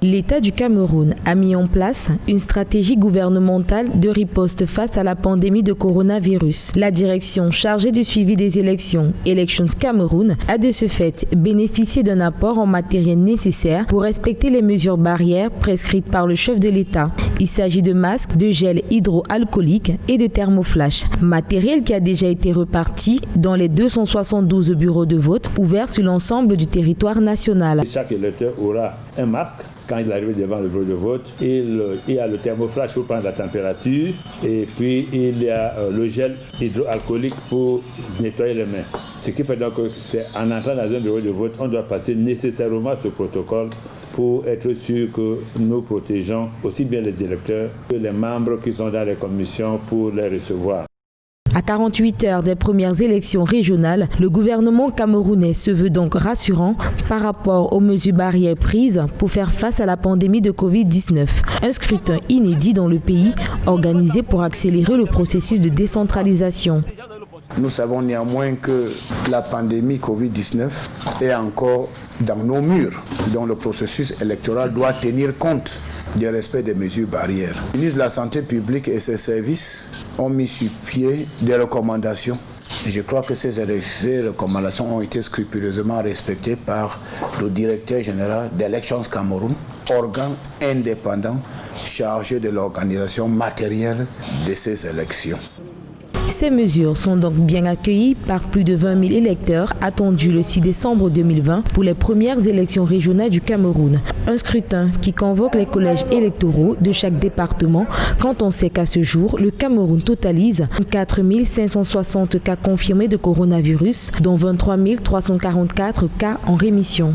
L'État du Cameroun a mis en place une stratégie gouvernementale de riposte face à la pandémie de coronavirus. La direction chargée du suivi des élections, Elections Cameroun, a de ce fait bénéficié d'un apport en matériel nécessaire pour respecter les mesures barrières prescrites par le chef de l'État. Il s'agit de masques, de gel hydroalcoolique et de thermoflash. Matériel qui a déjà été reparti dans les 272 bureaux de vote ouverts sur l'ensemble du territoire national. Chaque électeur aura un masque quand il arrive devant le bureau de vote. Il y a le thermoflash pour prendre la température et puis il y a le gel hydroalcoolique pour nettoyer les mains. Ce qui fait donc que c'est en entrant dans un bureau de vote, on doit passer nécessairement ce protocole pour être sûr que nous protégeons aussi bien les électeurs que les membres qui sont dans les commissions pour les recevoir. À 48 heures des premières élections régionales, le gouvernement camerounais se veut donc rassurant par rapport aux mesures barrières prises pour faire face à la pandémie de Covid-19. Un scrutin inédit dans le pays, organisé pour accélérer le processus de décentralisation. Nous savons néanmoins que la pandémie Covid-19 est encore dans nos murs, dont le processus électoral doit tenir compte du respect des mesures barrières. Le ministre de la Santé publique et ses services ont mis sur pied des recommandations. Je crois que ces recommandations ont été scrupuleusement respectées par le directeur général d'Elections Cameroun, organe indépendant chargé de l'organisation matérielle de ces élections. Ces mesures sont donc bien accueillies par plus de 20 000 électeurs attendus le 6 décembre 2020 pour les premières élections régionales du Cameroun. Un scrutin qui convoque les collèges électoraux de chaque département quand on sait qu'à ce jour, le Cameroun totalise 4 560 cas confirmés de coronavirus, dont 23 344 cas en rémission.